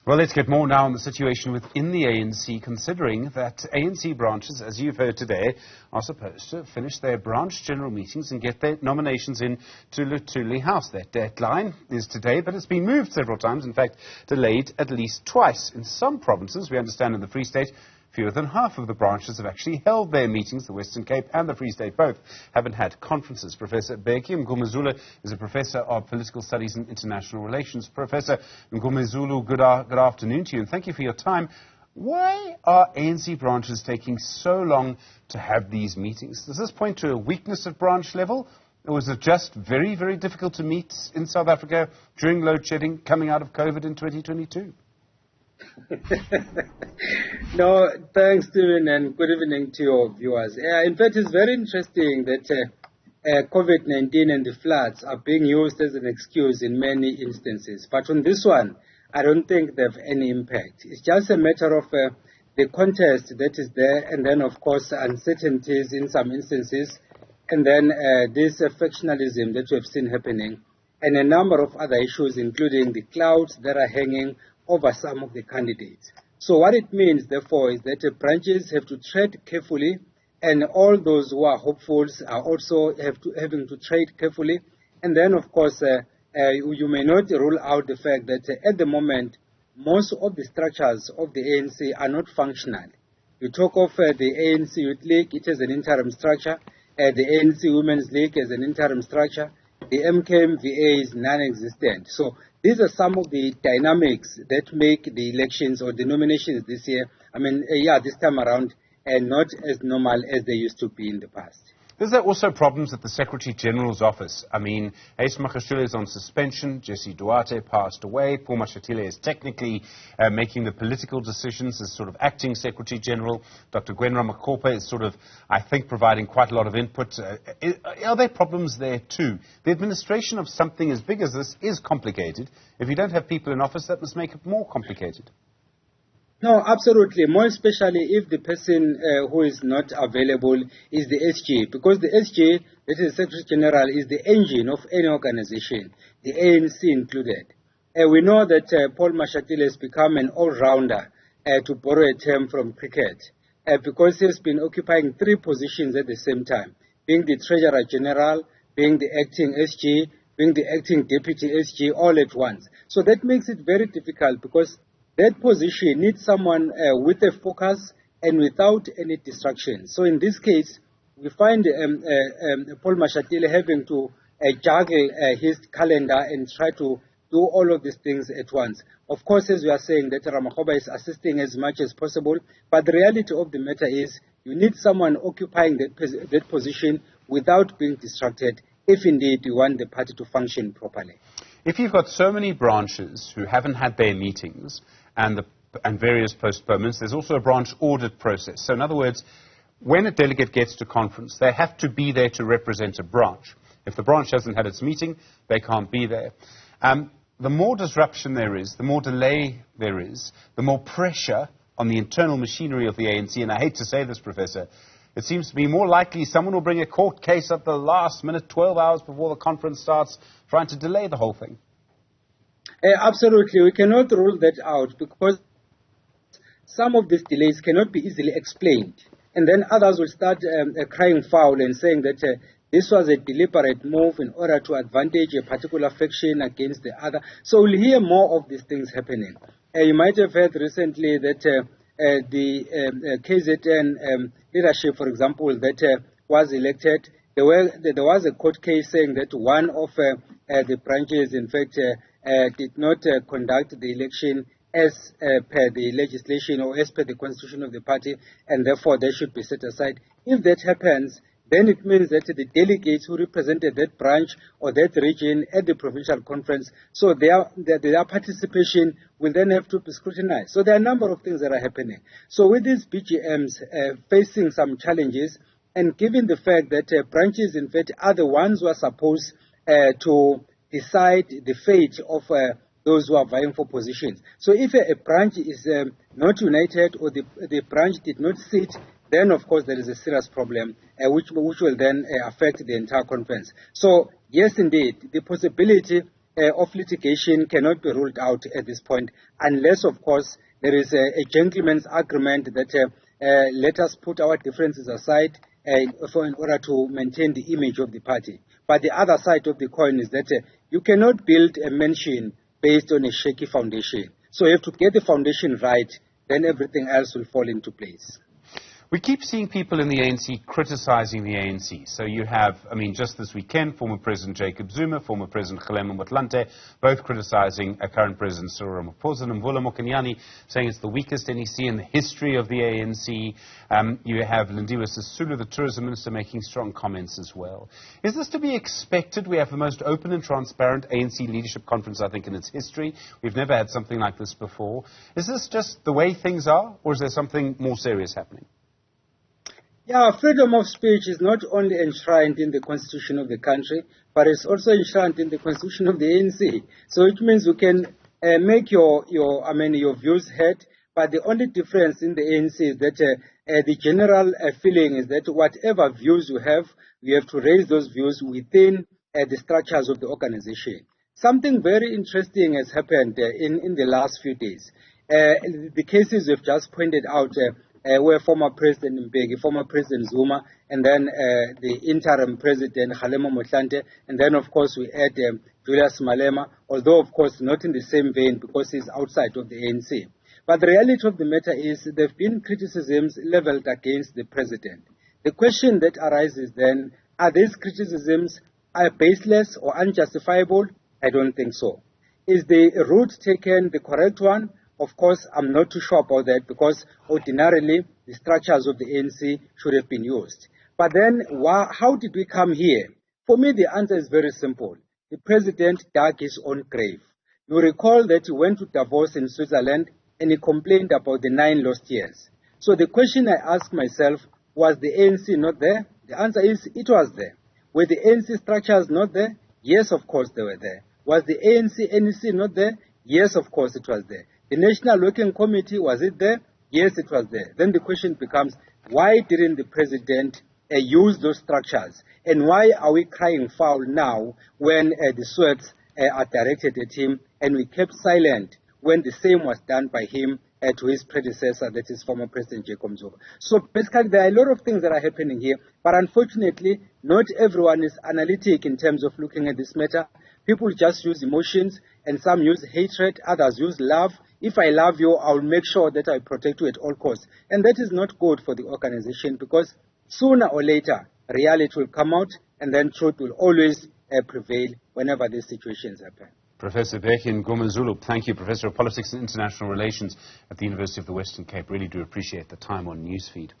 Well, let's get more now on the situation within the ANC, considering that ANC branches, as you've heard today, are supposed to finish their branch general meetings and get their nominations in to Luthuli House. That deadline is today, but it's been moved several times, in fact, delayed at least twice. In some provinces, we understand in the Free State, fewer than half of the branches have actually held their meetings. The Western Cape and the Free State both haven't had conferences. Professor Bheki Mngomezulu is a professor of political studies and international relations. Professor Mngomezulu, good afternoon to you, and thank you for your time. Why are ANC branches taking so long to have these meetings? Does this point to a weakness at branch level, or is it just very, very difficult to meet in South Africa during load shedding coming out of COVID in 2022? No, thanks, Stephen, and good evening to your viewers. In fact, it's very interesting that COVID-19 and the floods are being used as an excuse in many instances. But on this one, I don't think they have any impact. It's just a matter of the contest that is there, and then, of course, uncertainties in some instances, and then this factionalism that we have seen happening, and a number of other issues, including the clouds that are hanging over some of the candidates. So what it means, therefore, is that branches have to tread carefully, and all those who are hopefuls are also having to tread carefully. And then, of course, you may not rule out the fact that at the moment, most of the structures of the ANC are not functional. You talk of the ANC Youth League, it is an interim structure. The ANC Women's League is an interim structure. The MKMVA is non-existent. So these are some of the dynamics that make the elections or the nominations this year, this time around, not as normal as they used to be in the past. Is there also problems at the Secretary General's office? I mean, Ace Makashule is on suspension, Jesse Duarte passed away, Paul Mashatile is technically making the political decisions as sort of acting Secretary General, Dr. Gwenra Makopa is sort of, I think, providing quite a lot of input. Are there problems there too? The administration of something as big as this is complicated. If you don't have people in office, that must make it more complicated. No, absolutely, more especially if the person who is not available is the SG, because the SG, that is Secretary General, is the engine of any organization, the ANC included. We know that Paul Mashatile has become an all-rounder, to borrow a term from cricket, because he has been occupying 3 positions at the same time, being the Treasurer General, being the acting SG, being the acting Deputy SG, all at once. So that makes it very difficult, because that position needs someone with a focus and without any distraction. So in this case, we find Paul Mashatile having to juggle his calendar and try to do all of these things at once. Of course, as we are saying, that Ramakhoba is assisting as much as possible, but the reality of the matter is you need someone occupying that position without being distracted, if indeed you want the party to function properly. If you've got so many branches who haven't had their meetings and various postponements, there's also a branch audit process. So in other words, when a delegate gets to conference, they have to be there to represent a branch. If the branch hasn't had its meeting, they can't be there. The more disruption there is, the more delay there is, the more pressure on the internal machinery of the ANC. And I hate to say this, Professor, it seems to be more likely someone will bring a court case at the last minute, 12 hours before the conference starts, trying to delay the whole thing. Absolutely. We cannot rule that out, because some of these delays cannot be easily explained. And then others will start crying foul and saying that this was a deliberate move in order to advantage a particular faction against the other. So we'll hear more of these things happening. You might have heard recently that the KZN leadership, for example, that was elected, there was a court case saying that one of the branches, in fact, did not conduct the election as per the legislation or as per the constitution of the party, and therefore they should be set aside. If that happens, then it means that the delegates who represented that branch or that region at the provincial conference, so their participation will then have to be scrutinized. So there are a number of things that are happening. So with these BGMs facing some challenges, and given the fact that branches, in fact, are the ones who are supposed to decide the fate of those who are vying for positions. So if a branch is not united, or the branch did not sit, then of course there is a serious problem which will then affect the entire conference. So yes, indeed, the possibility of litigation cannot be ruled out at this point, unless, of course, there is a gentleman's agreement that let us put our differences aside in order to maintain the image of the party. But the other side of the coin is that you cannot build a mansion based on a shaky foundation. So you have to get the foundation right, then everything else will fall into place. We keep seeing people in the ANC criticizing the ANC. So you have, I mean, just this weekend, former President Jacob Zuma, former President Kgalema Motlanthe, both criticizing current President Cyril Ramaphosa, and Mvula Mokenyane saying it's the weakest NEC in the history of the ANC. You have Lindiwe Sisulu, the tourism minister, making strong comments as well. Is this to be expected? We have the most open and transparent ANC leadership conference, I think, in its history. We've never had something like this before. Is this just the way things are, or is there something more serious happening? Yeah, freedom of speech is not only enshrined in the constitution of the country, but it's also enshrined in the constitution of the ANC. So it means you can make your views heard, but the only difference in the ANC is that the general feeling is that whatever views you have to raise those views within the structures of the organization. Something very interesting has happened in the last few days. The cases we've just pointed out where former President Bheki, former President Zuma, and then the interim President Kgalema Motlanthe, and then of course we add Julius Malema, although of course not in the same vein because he's outside of the ANC. But the reality of the matter is there have been criticisms leveled against the President. The question that arises then, are these criticisms baseless or unjustifiable? I don't think so. Is the route taken the correct one? Of course, I'm not too sure about that because ordinarily the structures of the ANC should have been used. But then how did we come here? For me, the answer is very simple. The President dug his own grave. You recall that he went to Davos in Switzerland and he complained about the 9 lost years. So the question I ask myself, was the ANC not there? The answer is it was there. Were the ANC structures not there? Yes, of course they were there. Was the ANC NEC not there? Yes, of course it was there. The National Working Committee, was it there? Yes, it was there. Then the question becomes, why didn't the President use those structures? And why are we crying foul now when the swords are directed at him and we kept silent when the same was done by him to his predecessor, that is former President Jacob Zuma? So basically there are a lot of things that are happening here, but unfortunately not everyone is analytic in terms of looking at this matter. People just use emotions, and some use hatred, others use love. If I love you, I will make sure that I protect you at all costs. And that is not good for the organization because sooner or later, reality will come out and then truth will always prevail whenever these situations happen. Professor Bheki Mngomezulu, thank you. Professor of Politics and International Relations at the University of the Western Cape. Really do appreciate the time on Newsfeed.